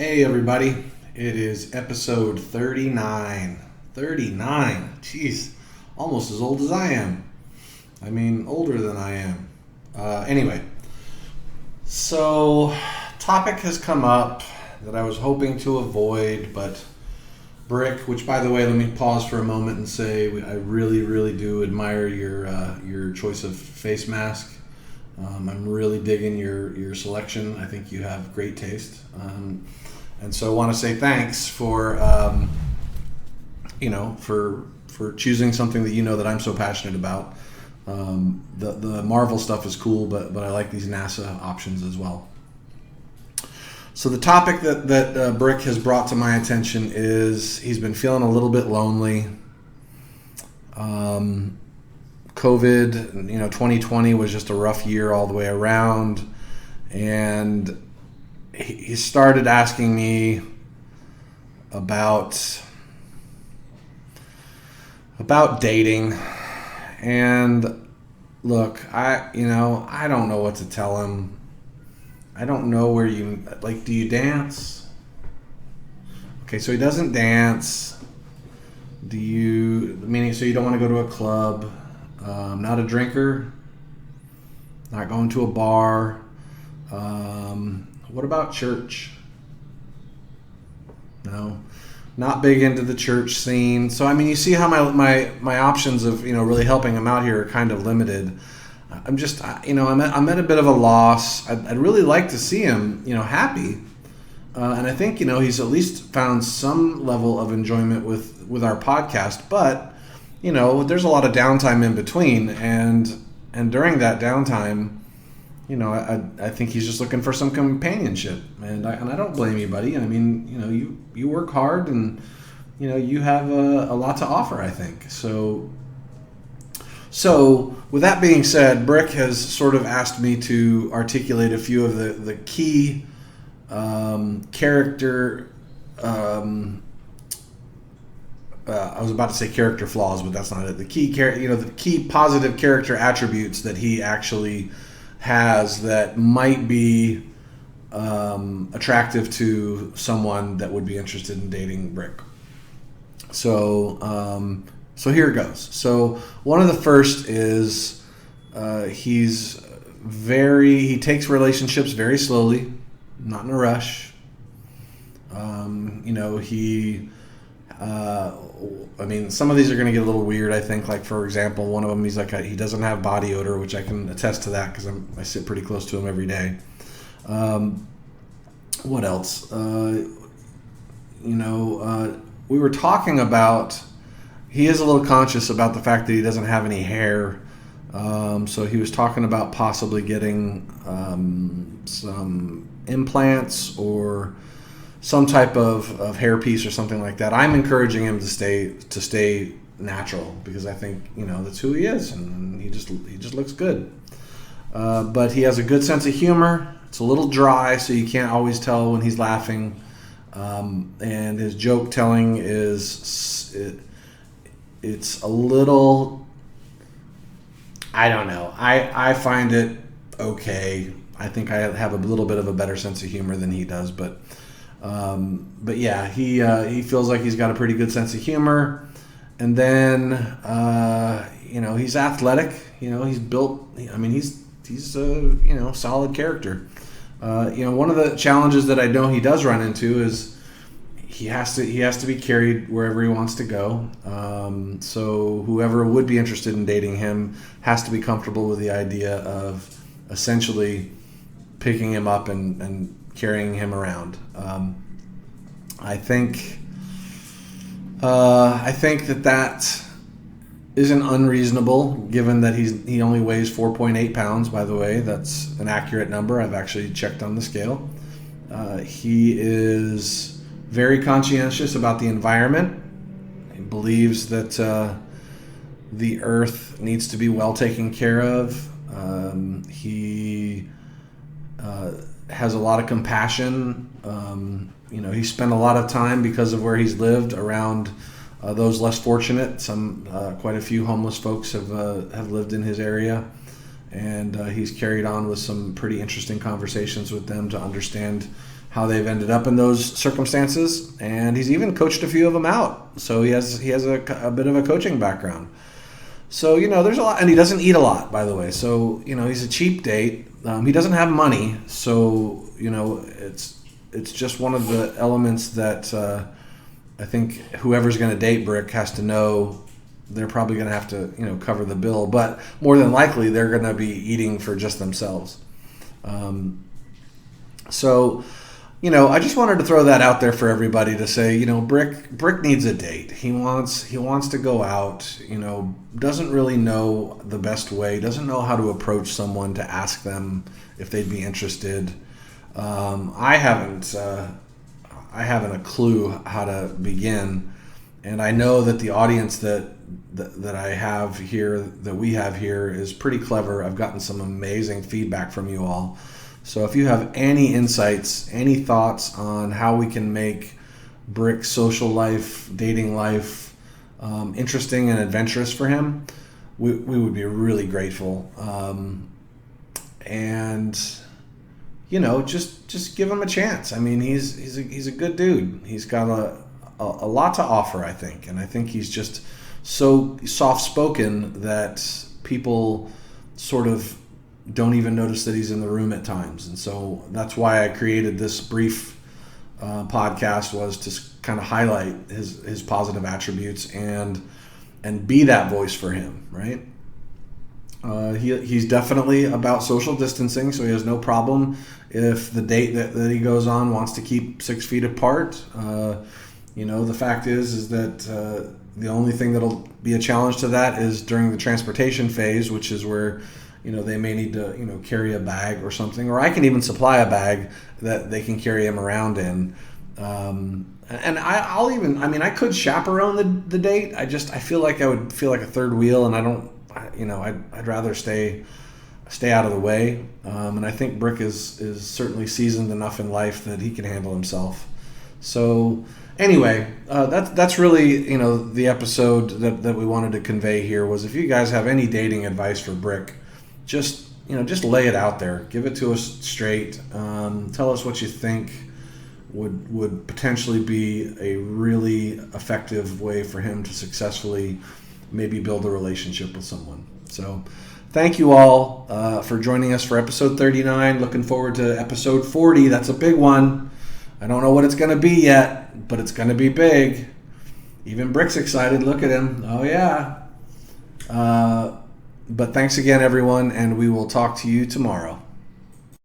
Hey everybody, it is episode 39. 39, jeez, almost as old as I am. I mean, older than I am. Anyway, so topic has come up that I was hoping to avoid, but Brick, which by the way, let me pause for a moment and say I really do admire your choice of face mask. I'm really digging your selection. I think you have great taste. And so I want to say thanks for choosing something that you know that I'm so passionate about. The Marvel stuff is cool, but I like these NASA options as well. So the topic that Brick has brought to my attention is he's been feeling a little bit lonely. COVID, 2020 was just a rough year all the way around, and he started asking me about dating. And look, I don't know what to tell him. I don't know where do you dance? Okay, so he doesn't dance. So you don't want to go to a club? Not a drinker? Not going to a bar? What about church? No, not big into the church scene. So you see how my options of really helping him out here are kind of limited. I'm at a bit of a loss. I'd really like to see him happy, and I think he's at least found some level of enjoyment with our podcast. But there's a lot of downtime in between, and during that downtime, I think he's just looking for some companionship, and I don't blame you, buddy. I mean, you work hard, and you have a lot to offer, I think. So with that being said, Brick has sort of asked me to articulate a few of the key character. I was about to say character flaws, but that's not it. The key positive character attributes that he actually has that might be attractive to someone that would be interested in dating Brick. So here it goes. So one of the first is he takes relationships very slowly, not in a rush. Some of these are going to get a little weird, I think. Like, for example, one of them, he's like, he doesn't have body odor, which I can attest to that because I sit pretty close to him every day. What else? We were talking about, he is a little conscious about the fact that he doesn't have any hair. So he was talking about possibly getting some implants or some type of hair piece or something like that. I'm encouraging him to stay natural because I think that's who he is, and he just looks good. But he has a good sense of humor. It's a little dry, so you can't always tell when he's laughing. And his joke telling it's a little, I don't know. I find it okay. I think I have a little bit of a better sense of humor than he does, but yeah, he feels like he's got a pretty good sense of humor. And then he's athletic. He's built. He's a solid character. One of the challenges that I know he does run into is he has to be carried wherever he wants to go. So whoever would be interested in dating him has to be comfortable with the idea of essentially picking him up and carrying him around. I think that isn't unreasonable, given that he only weighs 4.8 pounds. By the way, that's an accurate number. I've actually checked on the scale. He is very conscientious about the environment. He believes that the earth needs to be well taken care of. He has a lot of compassion. He spent a lot of time, because of where he's lived, around those less fortunate. Quite a few homeless folks have lived in his area, and he's carried on with some pretty interesting conversations with them to understand how they've ended up in those circumstances, and he's even coached a few of them out. So he has a bit of a coaching background. So, there's a lot, and he doesn't eat a lot, by the way. So, he's a cheap date. He doesn't have money, so, it's just one of the elements that I think whoever's going to date Brick has to know they're probably going to have to, cover the bill. But more than likely, they're going to be eating for just themselves. I just wanted to throw that out there for everybody to say, Brick needs a date. He wants to go out, doesn't really know the best way, doesn't know how to approach someone to ask them if they'd be interested. I haven't a clue how to begin. And I know that the audience that I have here, that we have here, is pretty clever. I've gotten some amazing feedback from you all. So if you have any insights, any thoughts on how we can make Brick's social life, dating life, interesting and adventurous for him, we would be really grateful. Just give him a chance. I mean, he's a good dude. He's got a lot to offer, I think, and I think he's just so soft-spoken that people sort of don't even notice that he's in the room at times. And so that's why I created this brief podcast, was to kind of highlight his positive attributes and be that voice for him, right? He's definitely about social distancing, so he has no problem if the date that he goes on wants to keep 6 feet apart. The fact is that the only thing that'll be a challenge to that is during the transportation phase, which is where they may need to carry a bag or something, or I can even supply a bag that they can carry him around in. And I could chaperone the date. I feel like I would feel like a third wheel, and I'd rather stay out of the way. And I think Brick is certainly seasoned enough in life that he can handle himself. So anyway, that's really the episode that we wanted to convey here, was if you guys have any dating advice for Brick, just lay it out there. Give it to us straight. Tell us what you think would potentially be a really effective way for him to successfully maybe build a relationship with someone. So thank you all for joining us for episode 39. Looking forward to episode 40. That's a big one. I don't know what it's going to be yet, but it's going to be big. Even Brick's excited. Look at him. Oh, yeah. But thanks again, everyone, and we will talk to you tomorrow.